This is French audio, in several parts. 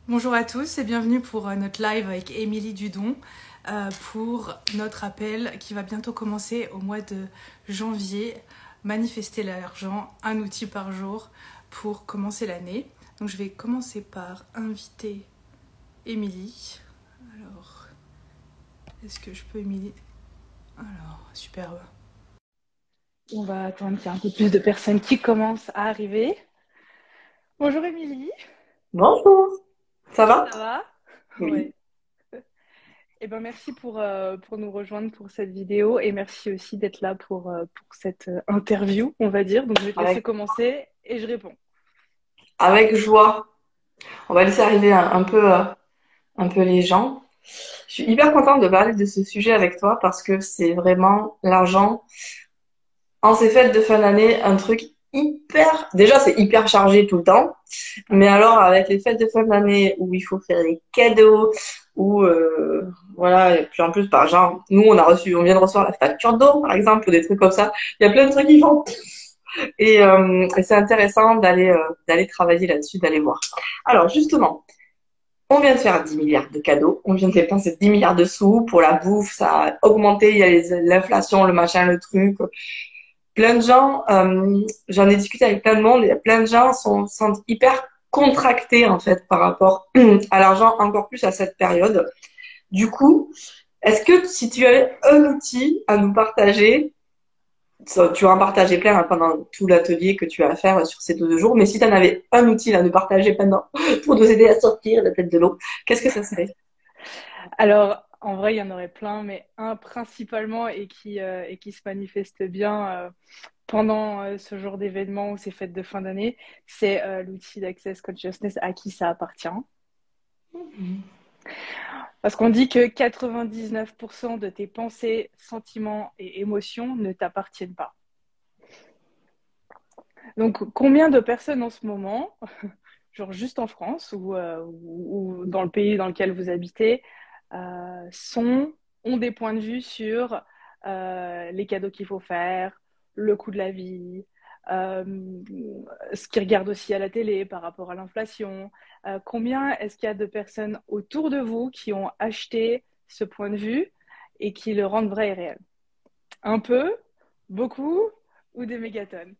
Bonjour à tous et bienvenue pour notre live avec Émilie Dudon pour notre appel qui va bientôt commencer au mois de janvier. Manifester l'argent, un outil par jour pour commencer l'année. Donc je vais commencer par inviter Émilie. Alors, est-ce que je peux Émilie? Alors, superbe. On va attendre qu'il y ait un peu plus de personnes qui commencent à arriver. Bonjour Émilie. Bonjour, ça va? Ça va? Oui, Ouais. Eh ben, merci pour nous rejoindre pour cette vidéo et merci aussi d'être là pour cette interview, on va dire. Donc, je vais te laisser avec, commencer et je réponds. avec joie. On va laisser arriver un peu les gens. Je suis hyper contente de parler de ce sujet avec toi parce que c'est vraiment l'argent en ces fêtes de fin d'année, un truc hyper, déjà c'est hyper chargé tout le temps, Ouais. mais alors avec les fêtes de fin d'année où il faut faire des cadeaux, où voilà, et puis en plus par genre, nous on vient de recevoir la facture d'eau par exemple, ou des trucs comme ça. Il y a plein de trucs qui font. Et c'est intéressant d'aller travailler là-dessus, d'aller voir. Alors justement, on vient de faire 10 milliards de cadeaux, on vient de dépenser 10 milliards de sous pour la bouffe, ça a augmenté, il y a l'inflation, le machin, le truc. Plein de gens, j'en ai discuté avec plein de monde, et plein de gens sont hyper contractés en fait par rapport à l'argent, encore plus à cette période. Du coup, est-ce que si tu avais un outil à nous partager, tu vas en partager plein hein, pendant tout l'atelier que tu vas faire sur ces 2 jours. Mais si tu en avais un outil à nous partager pendant pour nous aider à sortir la tête de l'eau, qu'est-ce que ça serait? Alors, en vrai, il y en aurait plein, mais un principalement et qui se manifeste bien pendant ce genre d'événement ou ces fêtes de fin d'année, c'est l'outil d'Access Consciousness à qui ça appartient. Parce qu'on dit que 99% de tes pensées, sentiments et émotions ne t'appartiennent pas. Donc, combien de personnes en ce moment, genre juste en France ou dans le pays dans lequel vous habitez, sont, ont des points de vue sur les cadeaux qu'il faut faire, le coût de la vie, euh, ce qu'ils regardent aussi à la télé par rapport à l'inflation. Combien est-ce qu'il y a de personnes autour de vous qui ont acheté ce point de vue et qui le rendent vrai et réel? Un peu, beaucoup ou des mégatonnes?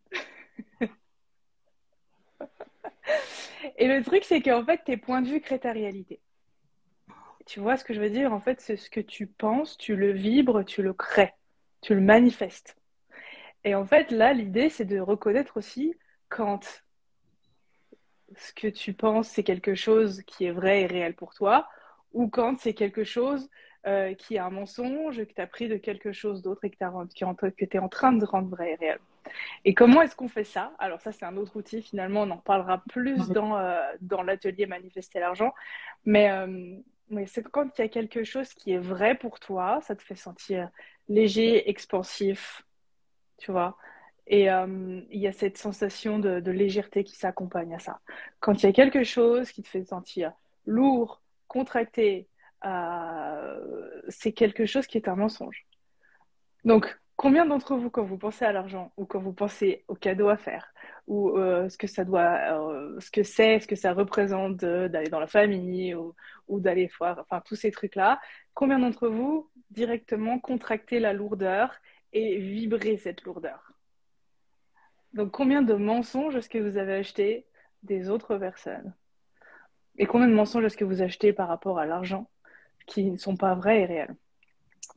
Et le truc, c'est qu'en fait, tes points de vue créent ta réalité. Tu vois ce que je veux dire? En fait, c'est ce que tu penses, tu le vibres, tu le crées, tu le manifestes. Et en fait, là, l'idée, c'est de reconnaître aussi quand ce que tu penses, c'est quelque chose qui est vrai et réel pour toi, ou quand c'est quelque chose qui est un mensonge, que tu as pris de quelque chose d'autre et que tu es en train de rendre vrai et réel. Et comment est-ce qu'on fait ça? Alors ça, c'est un autre outil, finalement, on en parlera plus dans l'atelier Manifester l'argent. Mais c'est quand il y a quelque chose qui est vrai pour toi, ça te fait sentir léger, expansif, tu vois. Et il y a cette sensation de légèreté qui s'accompagne à ça. Quand il y a quelque chose qui te fait sentir lourd, contracté, c'est quelque chose qui est un mensonge. Donc, combien d'entre vous, quand vous pensez à l'argent ou quand vous pensez aux cadeaux à faire ou ce que c'est, ce que ça représente d'aller dans la famille ou d'aller voir, enfin tous ces trucs-là, combien d'entre vous directement contractez la lourdeur et vibrez cette lourdeur? Donc, combien de mensonges est-ce que vous avez acheté des autres personnes? Et combien de mensonges est-ce que vous achetez par rapport à l'argent qui ne sont pas vrais et réels?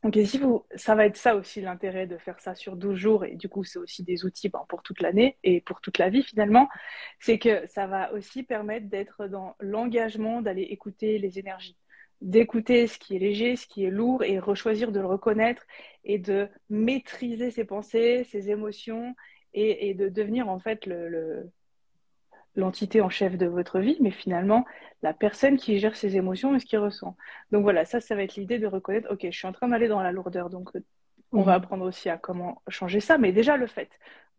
Donc, et si vous, ça va être ça aussi l'intérêt de faire ça sur 12 jours, et du coup, c'est aussi des outils pour toute l'année et pour toute la vie finalement, c'est que ça va aussi permettre d'être dans l'engagement d'aller écouter les énergies, d'écouter ce qui est léger, ce qui est lourd, et rechoisir de le reconnaître et de maîtriser ses pensées, ses émotions, et de devenir en fait l'entité en chef de votre vie, mais finalement la personne qui gère ses émotions et ce qu'il ressent. Donc voilà, ça va être l'idée de reconnaître, ok, je suis en train d'aller dans la lourdeur, donc on va Mhm. apprendre aussi à comment changer ça, mais déjà le fait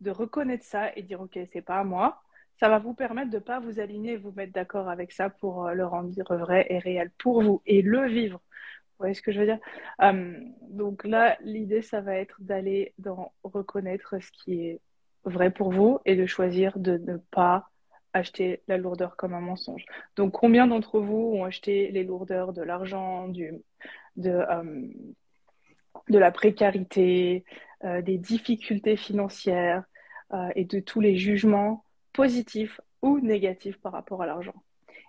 de reconnaître ça et dire, ok, c'est pas à moi, ça va vous permettre de ne pas vous aligner et vous mettre d'accord avec ça pour le rendre vrai et réel pour vous et le vivre. Vous voyez ce que je veux dire? Donc là, l'idée, ça va être d'aller dans reconnaître ce qui est vrai pour vous et de choisir de ne pas acheté la lourdeur comme un mensonge. Donc, combien d'entre vous ont acheté les lourdeurs de l'argent, de, de la précarité, des difficultés financières et de tous les jugements positifs ou négatifs par rapport à l'argent?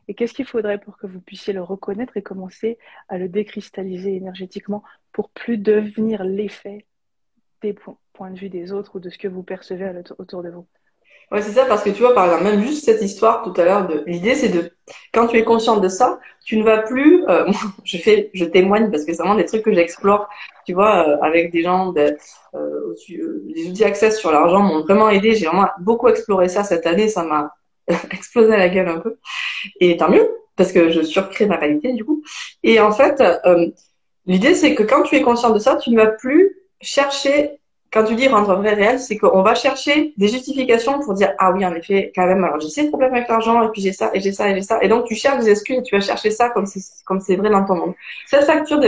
Et qu'est-ce qu'il faudrait pour que vous puissiez le reconnaître et commencer à le décristalliser énergétiquement pour plus devenir l'effet des points de vue des autres ou de ce que vous percevez autour de vous? Ouais, c'est ça, parce que tu vois, par exemple, même juste cette histoire tout à l'heure l'idée, c'est quand tu es consciente de ça, tu ne vas plus, moi, je témoigne parce que c'est vraiment des trucs que j'explore, tu vois, avec des gens, les outils Access sur l'argent m'ont vraiment aidé. J'ai vraiment beaucoup exploré ça cette année, ça m'a explosé la gueule un peu. Et tant mieux, parce que je surcrée ma réalité, du coup. Et en fait, l'idée, c'est que quand tu es conscient de ça, tu ne vas plus chercher, quand tu dis rendre vrai réel, c'est qu'on va chercher des justifications pour dire, ah oui, en effet, quand même, alors j'ai ces problèmes avec l'argent, et puis j'ai ça, et j'ai ça, et j'ai ça. Et donc, tu cherches des excuses et tu vas chercher ça comme c'est vrai dans ton monde. Cette facture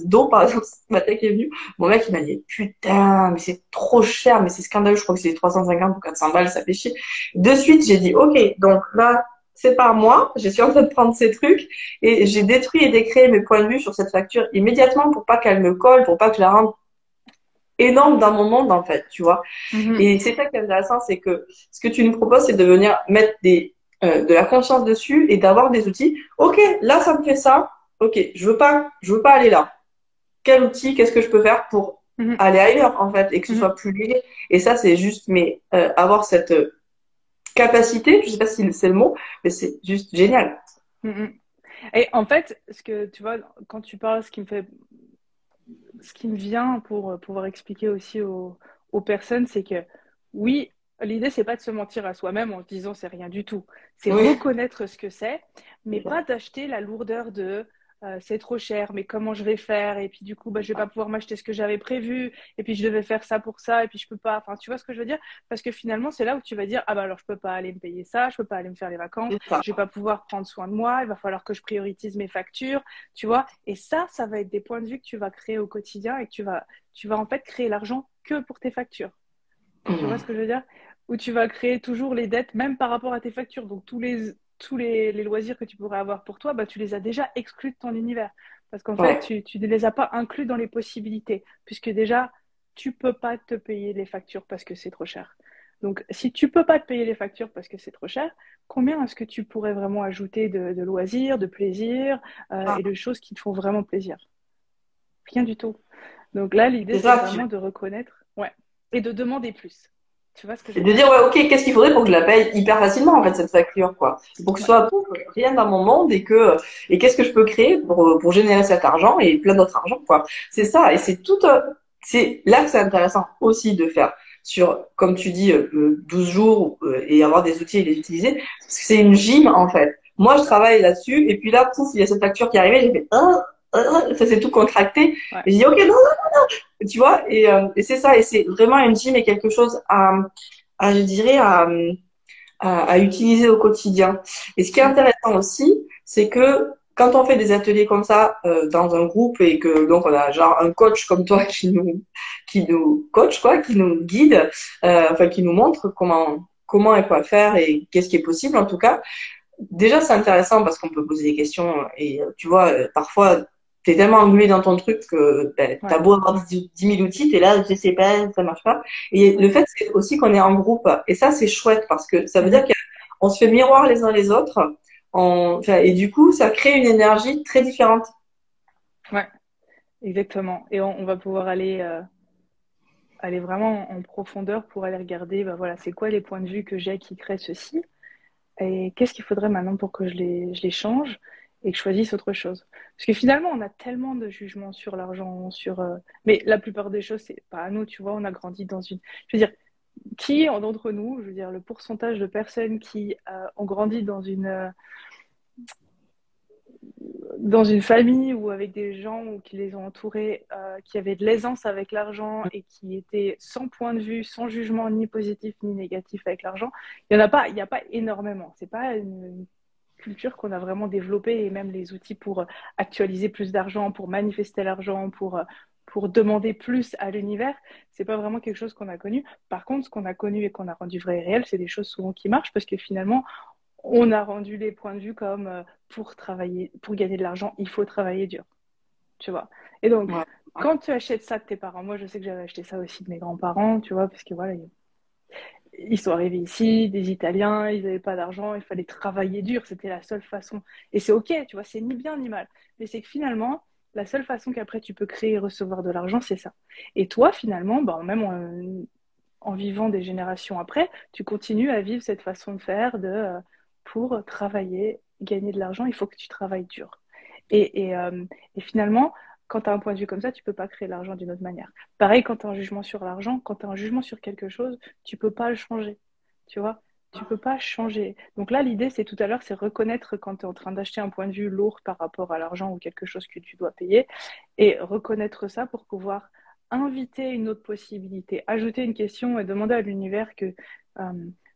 d'eau, par exemple, ce matin qui est venue, mon mec, il m'a dit, putain, mais c'est trop cher, mais c'est scandaleux, je crois que c'est 350 ou 400 balles, ça fait chier. De suite, j'ai dit, ok, donc là, c'est pas moi, je suis en train de prendre ces trucs, et j'ai détruit et décréé mes points de vue sur cette facture immédiatement pour pas qu'elle me colle, pour pas que je la rende énorme dans mon monde, en fait, tu vois. Mhm, Et c'est ça qui est intéressant, c'est que ce que tu nous proposes, c'est de venir mettre de la conscience dessus et d'avoir des outils. Ok, là, ça me fait ça. Ok, je veux pas aller là. Quel outil, qu'est-ce que je peux faire pour mhm, aller ailleurs, en fait, et que ce mhm, soit plus léger. Et ça, c'est juste, mais avoir cette capacité, je sais pas si c'est le mot, mais c'est juste génial. mhm. Et en fait, ce que tu vois, quand tu parles, ce qui me vient pour pouvoir expliquer aussi aux personnes, c'est que oui, l'idée, c'est pas de se mentir à soi-même en se disant c'est rien du tout. C'est Oui, reconnaître ce que c'est, mais c'est ça. pas d'acheter la lourdeur de c'est trop cher, mais comment je vais faire? Et puis du coup, bah, je vais pas pouvoir m'acheter ce que j'avais prévu, et puis je devais faire ça pour ça, et puis je peux pas. Enfin, tu vois ce que je veux dire? Parce que finalement, c'est là où tu vas dire, ah bah alors je peux pas aller me payer ça, je peux pas aller me faire les vacances, C'est ça. je vais pas pouvoir prendre soin de moi, il va falloir que je priorise mes factures, tu vois. Et ça va être des points de vue que tu vas créer au quotidien et que tu vas en fait créer l'argent que pour tes factures. Tu vois ce Mhm. que je veux dire? Où tu vas créer toujours les dettes, même par rapport à tes factures. Donc, les loisirs que tu pourrais avoir pour toi, bah, tu les as déjà exclus de ton univers. Parce qu'en fait, Ouais. tu ne les as pas inclus dans les possibilités. Puisque déjà, tu peux pas te payer les factures parce que c'est trop cher. Donc, si tu peux pas te payer les factures parce que c'est trop cher, combien est-ce que tu pourrais vraiment ajouter de loisirs, de plaisirs et de choses qui te font vraiment plaisir? Rien du tout. Donc là, l'idée, C'est c'est ça. vraiment de reconnaître, ouais, et de demander plus. Tu vois ce que je Et veux de dire? dire, ouais, ok, qu'est-ce qu'il faudrait pour que je la paye hyper facilement, en fait, cette facture, quoi. Pour que ce Ouais. soit pouf, rien dans mon monde et qu'est-ce que je peux créer pour générer cet argent et plein d'autres argent, quoi. C'est Mm. ça. Et c'est là que c'est intéressant aussi de faire sur, comme tu dis, 12 jours, et avoir des outils et les utiliser. Parce que c'est une gym, en fait. Moi, je travaille là-dessus, et puis là, pouf, il y a cette facture qui est arrivée, j'ai fait, ça s'est tout contracté. Ouais. Et j'ai dit, ok, non, tu vois, et c'est ça, et c'est vraiment une gym et quelque chose je dirais, à utiliser au quotidien. Et ce qui est Mm. intéressant aussi, c'est que quand on fait des ateliers comme ça dans un groupe et que donc on a genre un coach comme toi qui nous coach quoi, qui nous guide, enfin qui nous montre comment et quoi faire et qu'est-ce qui est possible en tout cas. Déjà, c'est intéressant parce qu'on peut poser des questions et tu vois, parfois, t'es tellement englué dans ton truc que ben, t'as Ouais. beau avoir 10 000 outils, t'es là, je sais pas, ça marche pas. Et le Ouais. fait, c'est aussi qu'on est en groupe. Et ça, c'est chouette parce que ça veut dire Mhm. qu'on se fait miroir les uns les autres. Enfin, et du coup, ça crée une énergie très différente. Ouais, exactement. Et on va pouvoir aller vraiment en profondeur pour aller regarder, bah voilà, c'est quoi les points de vue que j'ai qui créent ceci et qu'est-ce qu'il faudrait maintenant pour que je les change et que je choisisse autre chose. Parce que finalement, on a tellement de jugements sur l'argent, mais la plupart des choses, c'est pas à nous, tu vois, on a grandi dans une... Je veux dire, qui d'entre nous, je veux dire, le pourcentage de personnes qui ont grandi dans une famille ou avec des gens ou qui les ont entourés, qui avaient de l'aisance avec l'argent et qui étaient sans point de vue, sans jugement ni positif ni négatif avec l'argent, il y a pas énormément. C'est pas une culture qu'on a vraiment développée et même les outils pour actualiser plus d'argent, pour manifester l'argent, pour demander plus à l'univers, c'est pas vraiment quelque chose qu'on a connu. Par contre, ce qu'on a connu et qu'on a rendu vrai et réel, c'est des choses souvent qui marchent parce que finalement, on a rendu les points de vue comme pour travailler, pour gagner de l'argent, il faut travailler dur, tu vois. Et donc, Ouais. quand tu achètes ça de tes parents, moi je sais que j'avais acheté ça aussi de mes grands-parents, tu vois, parce que voilà, ils sont arrivés ici, des Italiens, ils n'avaient pas d'argent, il fallait travailler dur, c'était la seule façon. Et c'est ok, tu vois, c'est ni bien ni mal. Mais c'est que finalement, la seule façon qu'après tu peux créer et recevoir de l'argent, c'est ça. Et toi, finalement, bah, même en vivant des générations après, tu continues à vivre cette façon de faire pour travailler, gagner de l'argent, il faut que tu travailles dur. Et finalement, quand tu as un point de vue comme ça, tu peux pas créer de l'argent d'une autre manière. Pareil, quand tu as un jugement sur l'argent, quand tu as un jugement sur quelque chose, tu peux pas le changer. Tu vois? Tu peux pas changer. Donc là, l'idée, c'est tout à l'heure, c'est reconnaître quand tu es en train d'acheter un point de vue lourd par rapport à l'argent ou quelque chose que tu dois payer et reconnaître ça pour pouvoir inviter une autre possibilité, ajouter une question et demander à l'univers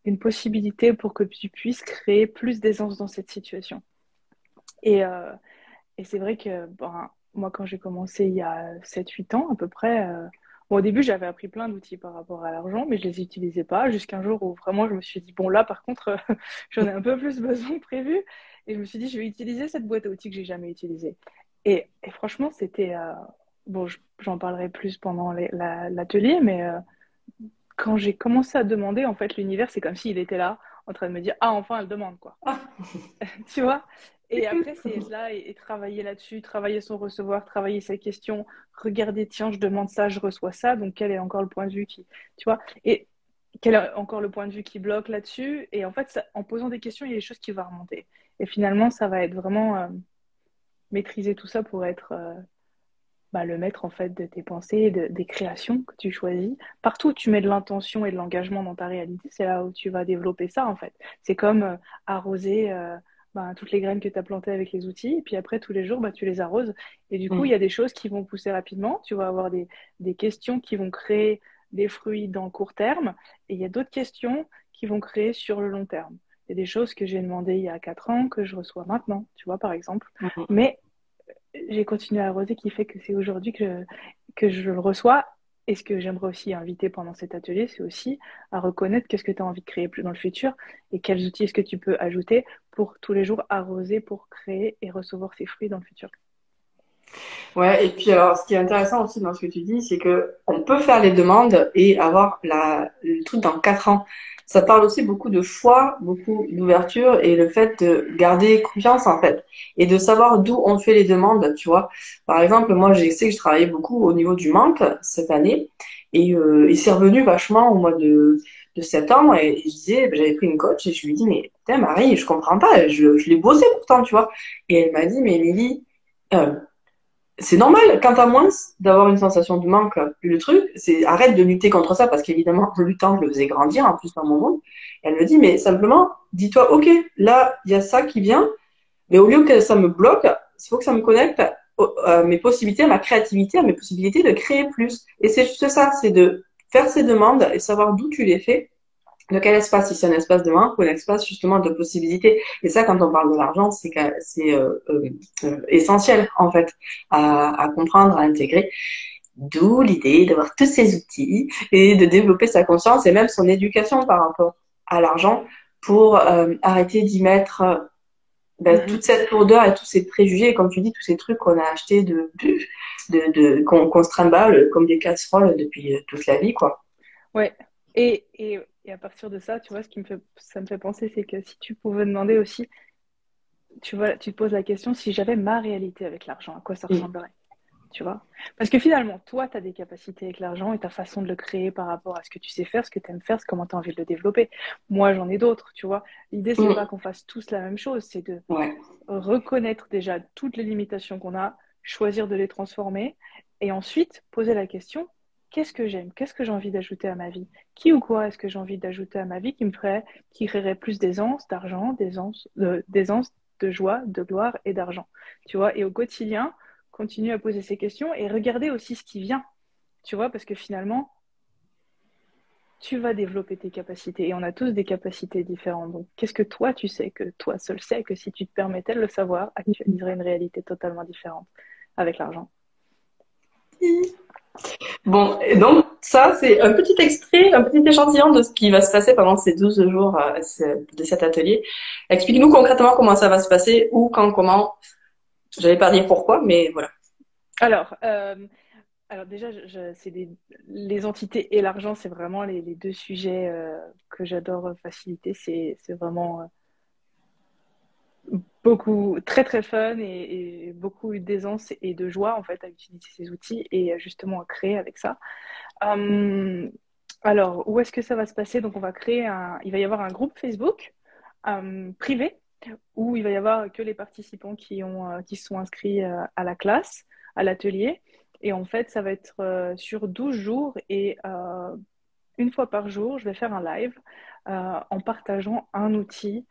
une possibilité pour que tu puisses créer plus d'aisance dans cette situation. Et, euh, et c'est vrai que ben, moi, quand j'ai commencé il y a 7 8 ans à peu près, bon, au début, j'avais appris plein d'outils par rapport à l'argent, mais je les utilisais pas jusqu'un jour où vraiment je me suis dit, bon là, par contre, j'en ai un peu plus besoin que prévu. Et je me suis dit, je vais utiliser cette boîte à outils que j'ai jamais utilisée. Et franchement, c'était... bon, j'en parlerai plus pendant l'atelier, mais quand j'ai commencé à demander, en fait, l'univers, c'est comme s'il était là, en train de me dire, ah, enfin, elle demande, quoi. Ah. Tu vois? Et après, c'est être là et travailler là-dessus, travailler son recevoir, travailler ses questions, regarder, tiens, je demande ça, je reçois ça, donc quel est encore le point de vue qui, tu vois? Et quel est encore le point de vue qui bloque là-dessus? Et en fait, en posant des questions, il y a des choses qui vont remonter. Et finalement, ça va être vraiment maîtriser tout ça pour être bah, le maître en fait de tes pensées, des créations que tu choisis. Partout où tu mets de l'intention et de l'engagement dans ta réalité, c'est là où tu vas développer ça en fait. C'est comme arroser bah, toutes les graines que tu as plantées avec les outils, et puis après tous les jours, bah, tu les arroses. Et du coup, il y Mm. a des choses qui vont pousser rapidement, tu vas avoir des questions qui vont créer des fruits dans le court terme, et il y a d'autres questions qui vont créer sur le long terme. Il y a des choses que j'ai demandées il y a 4 ans que je reçois maintenant, tu vois, par exemple. Mm. Mais j'ai continué à arroser qui fait que c'est aujourd'hui que je le reçois. Et ce que j'aimerais aussi inviter pendant cet atelier, c'est aussi à reconnaître qu'est-ce que tu as envie de créer plus dans le futur et quels outils est-ce que tu peux ajouter pour tous les jours arroser, pour créer et recevoir ces fruits dans le futur. Ouais, et puis alors, ce qui est intéressant aussi dans ce que tu dis, c'est que on peut faire les demandes et avoir le truc dans 4 ans. Ça parle aussi beaucoup de choix, beaucoup d'ouverture et le fait de garder confiance en fait et de savoir d'où on fait les demandes, tu vois. Par exemple, moi, je sais que je travaillais beaucoup au niveau du manque cette année et c'est revenu vachement au mois de septembre et je disais, ben, j'avais pris une coach et je lui dis, mais putain, Marie, je comprends pas, je l'ai bossé pourtant, tu vois. Et elle m'a dit, mais Émilie, euh, c'est normal, quand t'as moins d'avoir une sensation de manque, le truc, c'est arrête de lutter contre ça parce qu'évidemment, en luttant, je le faisais grandir en plus dans mon monde. Et elle me dit, mais simplement, dis-toi, ok, là, il y a ça qui vient, mais au lieu que ça me bloque, il faut que ça me connecte à mes possibilités, à ma créativité, à mes possibilités de créer plus. Et c'est juste ça, c'est de faire ces demandes et savoir d'où tu les fais de quel espace, si c'est un espace de manque ou un espace justement de possibilités. Et ça, quand on parle de l'argent, c'est essentiel en fait à comprendre, à intégrer. D'où l'idée d'avoir tous ces outils et de développer sa conscience et même son éducation par rapport à l'argent pour arrêter d'y mettre Mm-hmm. toute cette lourdeur et tous ces préjugés, et comme tu dis, tous ces trucs qu'on a achetés qu'on se trimballe comme des casseroles depuis toute la vie, quoi. Ouais. Et à partir de ça, tu vois, ça me fait penser, c'est que si tu pouvais demander aussi, tu vois, tu te poses la question, si j'avais ma réalité avec l'argent, à quoi ça Mm. ressemblerait? Tu vois? Parce que finalement, toi, tu as des capacités avec l'argent et ta façon de le créer par rapport à ce que tu sais faire, ce que tu aimes faire, comment tu as envie de le développer. Moi, j'en ai d'autres, tu vois. L'idée, c'est pas Mm. qu'on fasse tous la même chose, c'est de Ouais. reconnaître déjà toutes les limitations qu'on a, choisir de les transformer et ensuite poser la question, qu'est-ce que j'aime? Qu'est-ce que j'ai envie d'ajouter à ma vie? Qui ou quoi est-ce que j'ai envie d'ajouter à ma vie qui créerait plus d'aisance, d'argent, d'aisance, de joie, de gloire et d'argent? Tu vois? Et au quotidien, continue à poser ces questions et regarder aussi ce qui vient. Tu vois? Parce que finalement, tu vas développer tes capacités et on a tous des capacités différentes. Donc, qu'est-ce que toi, tu sais que toi seul sais que si tu te permettais de le savoir, actualiserait une réalité totalement différente avec l'argent. Bon, et donc ça, c'est un petit extrait, un petit échantillon de ce qui va se passer pendant ces 12 jours de cet atelier. Explique-nous concrètement comment ça va se passer, où, quand, comment. J'avais pas dit pourquoi, mais voilà. Alors, alors déjà, c'est les entités et l'argent, c'est vraiment les deux sujets que j'adore faciliter. C'est vraiment beaucoup, très très fun et beaucoup d'aisance et de joie en fait à utiliser ces outils et justement à créer avec ça. Euh, alors, où est-ce que ça va se passer? Donc, on va créer il va y avoir un groupe Facebook privé où il va y avoir que les participants qui sont inscrits à la classe, à l'atelier. Et en fait, ça va être sur 12 jours et une fois par jour, je vais faire un live en partageant un outil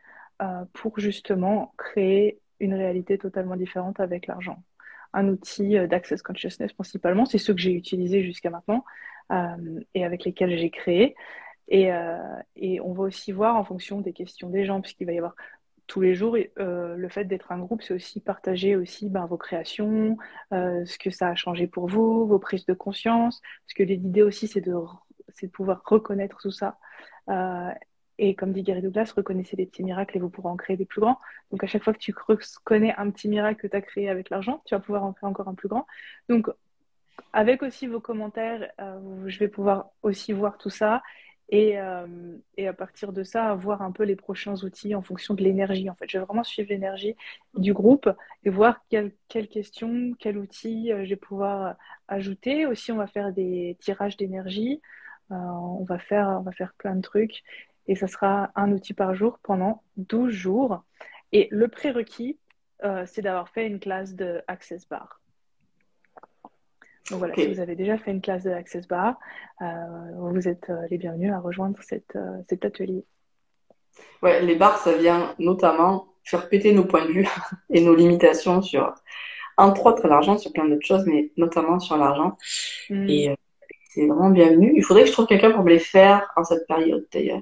pour justement créer une réalité totalement différente avec l'argent. Un outil d'Access Consciousness principalement, c'est ceux que j'ai utilisés jusqu'à maintenant et avec lesquels j'ai créé. Et on va aussi voir en fonction des questions des gens, puisqu'il va y avoir tous les jours, le fait d'être un groupe, c'est aussi partager aussi vos créations, ce que ça a changé pour vous, vos prises de conscience. Parce que l'idée aussi, c'est de pouvoir reconnaître tout ça. Euh, et comme dit Gary Douglas, reconnaissez les petits miracles et vous pourrez en créer des plus grands. Donc à chaque fois que tu reconnais un petit miracle que tu as créé avec l'argent, tu vas pouvoir en créer encore un plus grand. Donc avec aussi vos commentaires, je vais pouvoir aussi voir tout ça et à partir de ça, voir un peu les prochains outils en fonction de l'énergie. En fait, je vais vraiment suivre l'énergie du groupe et voir quelle question, quel outil je vais pouvoir ajouter. Aussi, on va faire des tirages d'énergie. On va faire plein de trucs et ça sera un outil par jour pendant 12 jours. Et le prérequis, c'est d'avoir fait une classe de Access Bar. Donc voilà, si vous Ok. avez déjà fait une classe de Access Bar, vous êtes les bienvenus à rejoindre cet atelier. Ouais, les bars, ça vient notamment faire péter nos points de vue et nos limitations sur, entre autres, l'argent, sur plein d'autres choses, mais notamment sur l'argent. Mm. Et c'est vraiment bienvenu. Il faudrait que je trouve quelqu'un pour me les faire en cette période, d'ailleurs.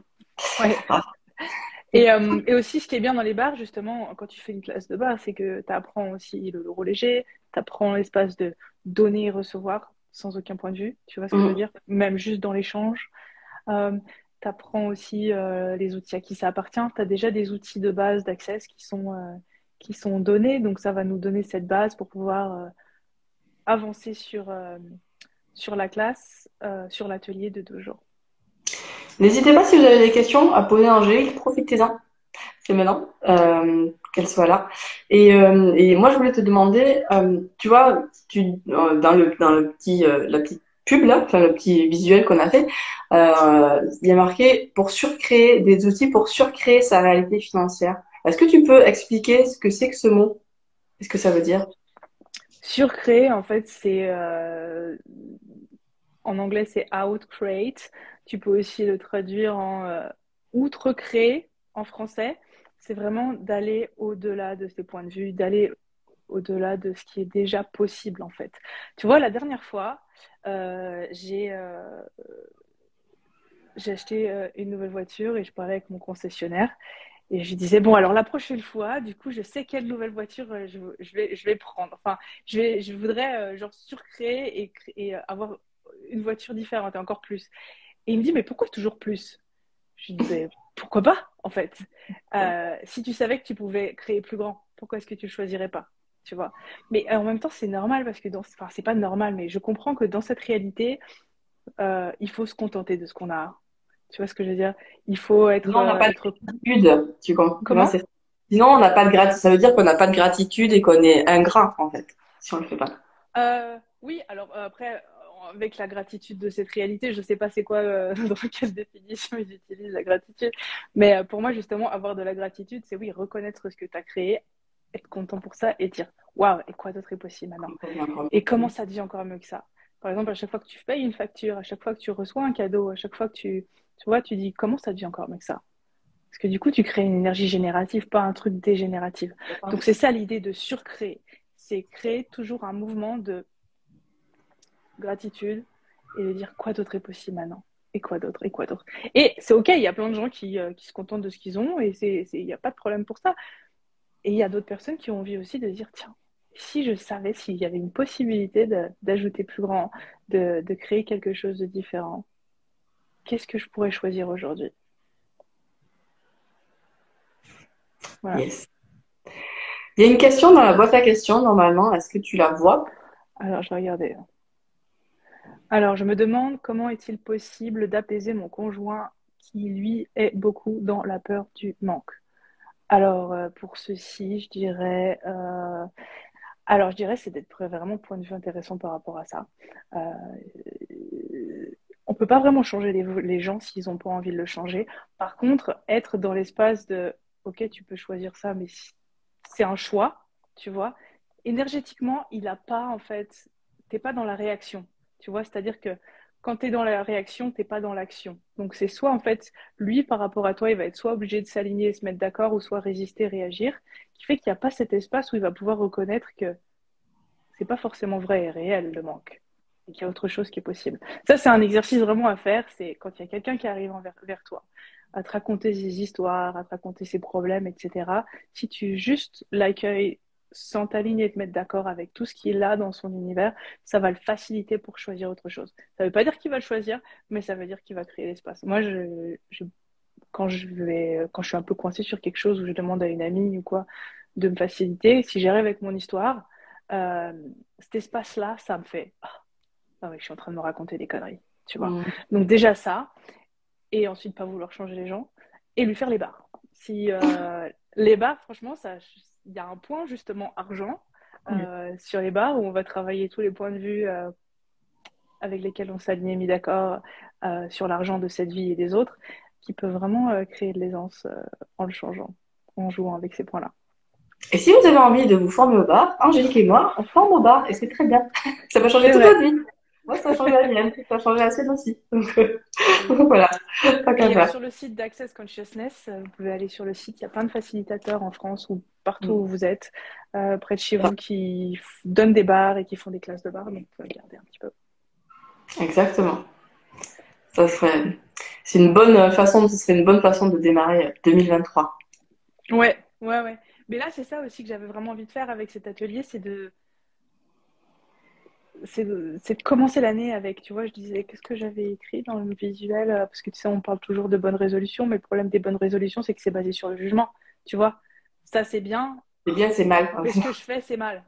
Ouais. Ah, Et aussi, ce qui est bien dans les bars, justement, quand tu fais une classe de bar, c'est que tu apprends aussi le euro léger, tu apprends l'espace de donner et recevoir sans aucun point de vue, tu vois ce que je veux mm. dire? Même juste dans l'échange. Tu apprends aussi les outils à qui ça appartient. Tu as déjà des outils de base d'accès qui sont donnés, donc ça va nous donner cette base pour pouvoir avancer sur la classe, sur l'atelier de 2 jours. N'hésitez pas si vous avez des questions à poser à Angélique, profitez-en. C'est maintenant qu'elle soit là. Et moi, je voulais te demander, tu vois, dans le petit la petite pub là, enfin le petit visuel qu'on a fait, il y a marqué pour surcréer des outils pour surcréer sa réalité financière. Est-ce que tu peux expliquer ce que c'est que ce mot? Qu'est-ce que ça veut dire? Surcréer, en fait, c'est en anglais, c'est outcreate. Tu peux aussi le traduire en outrecréer en français. C'est vraiment d'aller au-delà de ses points de vue, d'aller au-delà de ce qui est déjà possible, en fait. Tu vois, la dernière fois, j'ai acheté une nouvelle voiture et je parlais avec mon concessionnaire. Et je lui disais, bon, alors la prochaine fois, du coup, je sais quelle nouvelle voiture je vais prendre. Enfin, je voudrais genre surcréer et avoir une voiture différente et encore plus. Et il me dit, mais pourquoi toujours plus? Je lui dis, ben, pourquoi pas, en fait? Si tu savais que tu pouvais créer plus grand, pourquoi est-ce que tu le choisirais pas? Tu vois? Mais en même temps, c'est normal parce que enfin, c'est pas normal, mais je comprends que dans cette réalité, il faut se contenter de ce qu'on a. Tu vois ce que je veux dire? Il faut Sinon, on n'a pas de être... gratitude. Tu comprends? Moi, Comment? Sinon, on n'a pas de gratitude. Ça veut dire qu'on n'a pas de gratitude et qu'on est ingrat, en fait, si on le fait pas. Oui, alors après, avec la gratitude de cette réalité, je ne sais pas c'est quoi, dans quelle définition ils utilisent la gratitude, mais pour moi, justement, avoir de la gratitude, c'est oui, reconnaître ce que tu as créé, être content pour ça et dire, waouh, et quoi d'autre est possible maintenant? Et comment ça devient encore mieux que ça? Par exemple, à chaque fois que tu payes une facture, à chaque fois que tu reçois un cadeau, à chaque fois que tu vois, tu dis, comment ça devient encore mieux que ça? Parce que du coup, tu crées une énergie générative, pas un truc dégénératif. Donc, c'est ça l'idée de surcréer. C'est créer toujours un mouvement de gratitude et de dire quoi d'autre est possible maintenant. Et quoi d'autre, et quoi d'autre. Et c'est OK, il y a plein de gens qui se contentent de ce qu'ils ont et il n'y a pas de problème pour ça. Et il y a d'autres personnes qui ont envie aussi de dire tiens, Si je savais s'il y avait une possibilité d'ajouter plus grand, de créer quelque chose de différent, qu'est-ce que je pourrais choisir aujourd'hui? Voilà. Yes. Il y a une question dans la boîte à questions, normalement. Est-ce que tu la vois? Alors, je vais regarder. Alors, je me demande comment est-il possible d'apaiser mon conjoint qui, lui, est beaucoup dans la peur du manque. Alors, pour ceci, je dirais, c'est d'être vraiment point de vue intéressant par rapport à ça. Euh, on peut pas vraiment changer les gens s'ils n'ont pas envie de le changer. Par contre, être dans l'espace de, ok, tu peux choisir ça, mais c'est un choix, tu vois. Énergétiquement, il a pas, en fait, t'es pas dans la réaction, tu vois. C'est-à-dire que quand tu es dans la réaction, t'es pas dans l'action. Donc c'est soit, en fait, lui, par rapport à toi, il va être soit obligé de s'aligner et se mettre d'accord, ou soit résister, réagir, qui fait qu'il n'y a pas cet espace où il va pouvoir reconnaître que c'est pas forcément vrai et réel le manque et qu'il y a autre chose qui est possible. Ça, c'est un exercice vraiment à faire. C'est quand il y a quelqu'un qui arrive vers toi, à te raconter ses histoires, à te raconter ses problèmes, etc. Si tu juste l'accueilles sans t'aligner et te mettre d'accord avec tout ce qu'il a dans son univers, ça va le faciliter pour choisir autre chose. Ça ne veut pas dire qu'il va le choisir, mais ça veut dire qu'il va créer l'espace. Moi, quand je suis un peu coincée sur quelque chose où je demande à une amie ou quoi de me faciliter, si j'arrive avec mon histoire, euh, cet espace-là, ça me fait ah oui, je suis en train de me raconter des conneries, tu vois. Mm. Donc déjà ça, et ensuite pas vouloir changer les gens, et lui faire les barres. Si les barres, franchement, il y a un point justement argent sur les barres où on va travailler tous les points de vue avec lesquels on s'est mis d'accord sur l'argent de cette vie et des autres, qui peut vraiment créer de l'aisance en le changeant, en jouant avec ces points-là. Et si vous avez envie de vous former au bar, Angélique et moi, on forme au bar et c'est très bien. Ça va changer C'est toute vrai. votre vie. Moi, ça a changé la mienne, ça a changé la sienne aussi. Donc, voilà, pas qu'à Et faire. sur le site d'Access Consciousness, vous pouvez aller sur le site, il y a plein de facilitateurs en France ou partout Mm. où vous êtes, près de chez vous, qui donnent des bars et qui font des classes de bar, donc vous pouvez regarder un petit peu. Exactement. Ça serait, c'est une bonne façon, ce serait une bonne façon de démarrer 2023. Ouais, ouais, ouais. Mais là, c'est ça aussi que j'avais vraiment envie de faire avec cet atelier, c'est de commencer l'année avec, tu vois, je disais, qu'est-ce que j'avais écrit dans le visuel, parce que tu sais, on parle toujours de bonnes résolutions, mais le problème des bonnes résolutions, c'est que c'est basé sur le jugement, tu vois. Ça, c'est bien, C'est bien, c'est mal. mais ce que je fais, c'est mal.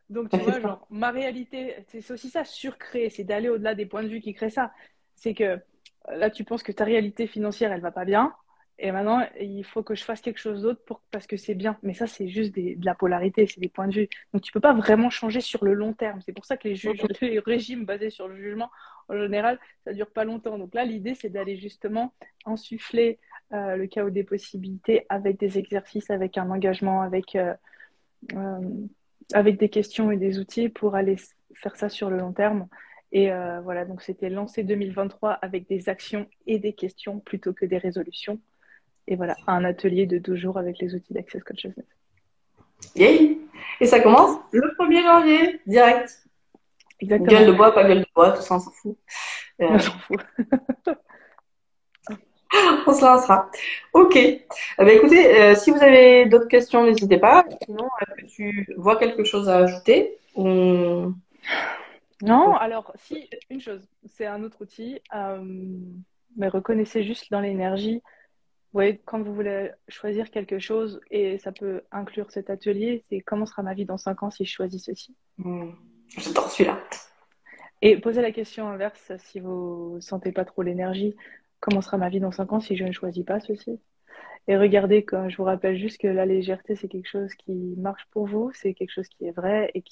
Donc, tu C'est vois, ça. genre, ma réalité, c'est aussi ça, surcréer, c'est d'aller au-delà des points de vue qui créent ça. C'est que là, tu penses que ta réalité financière, elle va pas bien. Et maintenant, il faut que je fasse quelque chose d'autre parce que c'est bien. Mais ça, c'est juste de la polarité, c'est des points de vue. Donc, tu peux pas vraiment changer sur le long terme. C'est pour ça que les régimes basés sur le jugement, en général, ça dure pas longtemps. Donc là, l'idée, c'est d'aller justement insuffler le chaos des possibilités avec des exercices, avec un engagement, euh, avec des questions et des outils pour aller faire ça sur le long terme. Et voilà, donc c'était lancé 2023 avec des actions et des questions plutôt que des résolutions. Et voilà, un atelier de 12 jours avec les outils d'Access Consciousness. Yay! Et ça commence le 1er janvier, direct. Gueule Exactement. de bois, pas gueule de bois, tout ça, on s'en fout. On Euh, s'en fout. on se lancera. Ok. Écoutez, si vous avez d'autres questions, n'hésitez pas. Sinon, est-ce que tu vois quelque chose à ajouter? Non, alors si, une chose, c'est un autre outil, mais reconnaissez juste dans l'énergie. Vous voyez, quand vous voulez choisir quelque chose, et ça peut inclure cet atelier, c'est comment sera ma vie dans 5 ans si je choisis ceci. Hmm, j'adore celui-là. Et posez la question inverse si vous sentez pas trop l'énergie, comment sera ma vie dans 5 ans si je ne choisis pas ceci? Et regardez, quand je vous rappelle juste que la légèreté, c'est quelque chose qui marche pour vous, c'est quelque chose qui est vrai et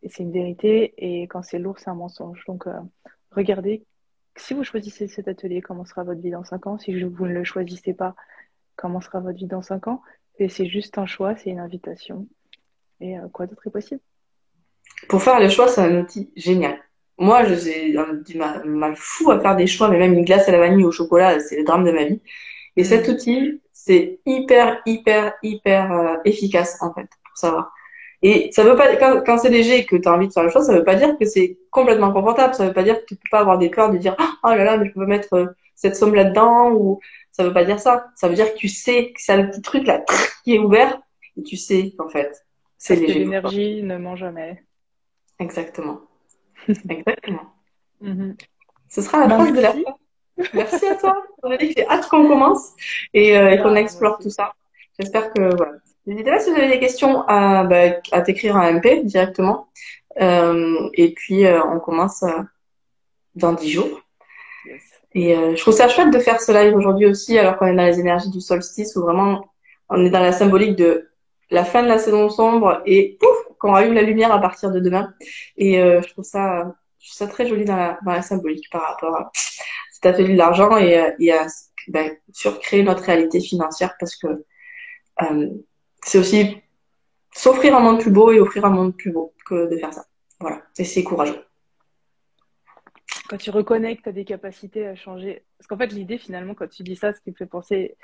c'est une vérité. Et quand c'est lourd, c'est un mensonge. Donc, regardez, si vous choisissez cet atelier, comment sera votre vie dans 5 ans? Si vous ne le choisissez pas, comment sera votre vie dans 5 ans? Et c'est juste un choix, c'est une invitation. Et quoi d'autre est possible? Pour faire le choix, c'est un outil génial. Moi, j'ai du mal fou à faire des choix, mais même une glace à la vanille ou au chocolat, c'est le drame de ma vie. Et cet Mm. outil, c'est hyper efficace, en fait, pour savoir. Et ça veut pas, quand c'est léger et que tu as envie de faire le choix, ça veut pas dire que c'est complètement confortable. Ça veut pas dire que tu peux pas avoir des peurs de dire, oh là là, mais je peux mettre cette somme là-dedans, ou ça veut pas dire ça. Ça veut dire que tu sais que c'est le petit truc là qui est ouvert, et tu sais qu'en fait, C'est Parce que léger pour toi. l'énergie ne ment jamais. Exactement. Exactement. Mhm. Ce sera la Ben, phrase de la merci. fin. Merci à toi. J'ai hâte qu'on commence et qu'on Ben, moi explore tout aussi. ça. J'espère que voilà. N'hésitez pas si vous avez des questions à t'écrire un MP directement. Et puis on commence dans 10 jours. Yes. Et je trouve ça chouette de faire ce live aujourd'hui aussi, alors qu'on est dans les énergies du solstice, où vraiment on est dans la symbolique de la fin de la saison sombre et pouf, qu'on allume la lumière à partir de demain. Et je trouve ça très joli dans la symbolique par rapport à cet atelier de l'argent et à surcréer notre réalité financière parce que euh, c'est aussi s'offrir un monde plus beau et offrir un monde plus beau que de faire ça. Voilà, et c'est courageux. Quand tu reconnais que tu as des capacités à changer. Parce qu'en fait, l'idée, finalement, quand tu dis ça, ce qui me fait penser,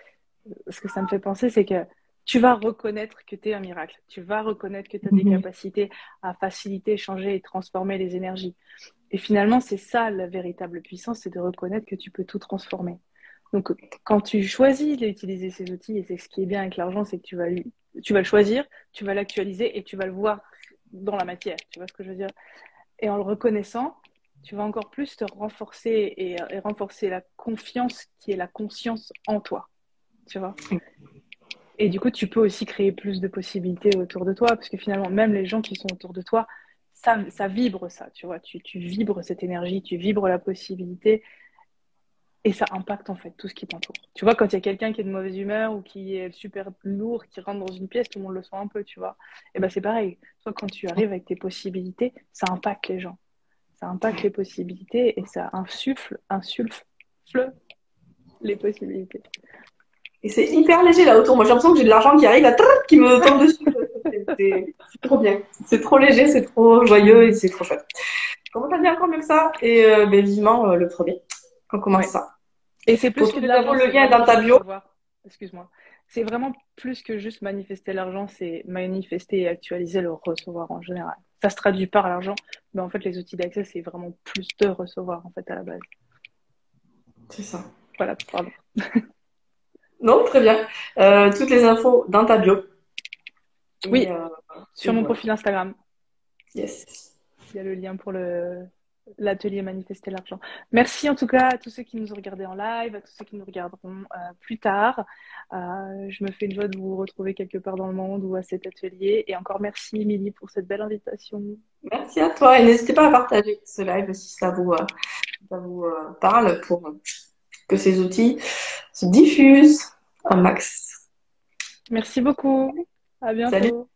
ce que ça me fait penser, c'est que tu vas reconnaître que tu es un miracle. Tu vas reconnaître que tu as des Mhm. capacités à faciliter, changer et transformer les énergies. Et finalement, c'est ça la véritable puissance, c'est de reconnaître que tu peux tout transformer. Donc, quand tu choisis d'utiliser ces outils, et c'est ce qui est bien avec l'argent, c'est que tu vas le choisir, tu vas l'actualiser et tu vas le voir dans la matière. Tu vois ce que je veux dire? Et en le reconnaissant, tu vas encore plus te renforcer et renforcer la confiance qui est la conscience en toi. Tu vois? Et du coup, tu peux aussi créer plus de possibilités autour de toi, parce que finalement, même les gens qui sont autour de toi, ça vibre ça, tu vois. Tu vibres cette énergie, tu vibres la possibilité, et ça impacte en fait tout ce qui t'entoure. Tu vois, quand il y a quelqu'un qui est de mauvaise humeur ou qui est super lourd, qui rentre dans une pièce, tout le monde le sent un peu, tu vois. Et ben c'est pareil. Toi, quand tu arrives avec tes possibilités, ça impacte les gens. Ça impacte les possibilités et ça insuffle les possibilités. Et c'est hyper léger là autour. Moi, j'ai l'impression que j'ai de l'argent qui arrive, qui me tombe dessus. C'est trop bien. C'est trop léger, c'est trop joyeux et c'est trop chouette. Comment ça devient encore mieux que ça? Et vivement le premier. On commence Ouais. ça. Et c'est Pour plus que toutes de les infos, l'argent, le c'est lien est vraiment dans ta juste bio. savoir. Excuse-moi. C'est vraiment plus que juste manifester l'argent, c'est manifester et actualiser le recevoir en général. Ça se traduit par l'argent, mais en fait, les outils d'accès, c'est vraiment plus de recevoir en fait à la base. C'est ça. Voilà, pardon. Non, très bien. Toutes les infos dans ta bio. Et, Oui, euh, sur et mon voilà. profil Instagram, Yes. il y a le lien pour l'atelier Manifester l'argent. Merci en tout cas à tous ceux qui nous ont regardés en live, à tous ceux qui nous regarderont plus tard. Je me fais une joie de vous retrouver quelque part dans le monde ou à cet atelier. Et encore merci, Émilie, pour cette belle invitation. Merci à toi. Et n'hésitez pas à partager ce live si ça vous parle pour que ces outils se diffusent un max. Merci beaucoup. À Salut. bientôt.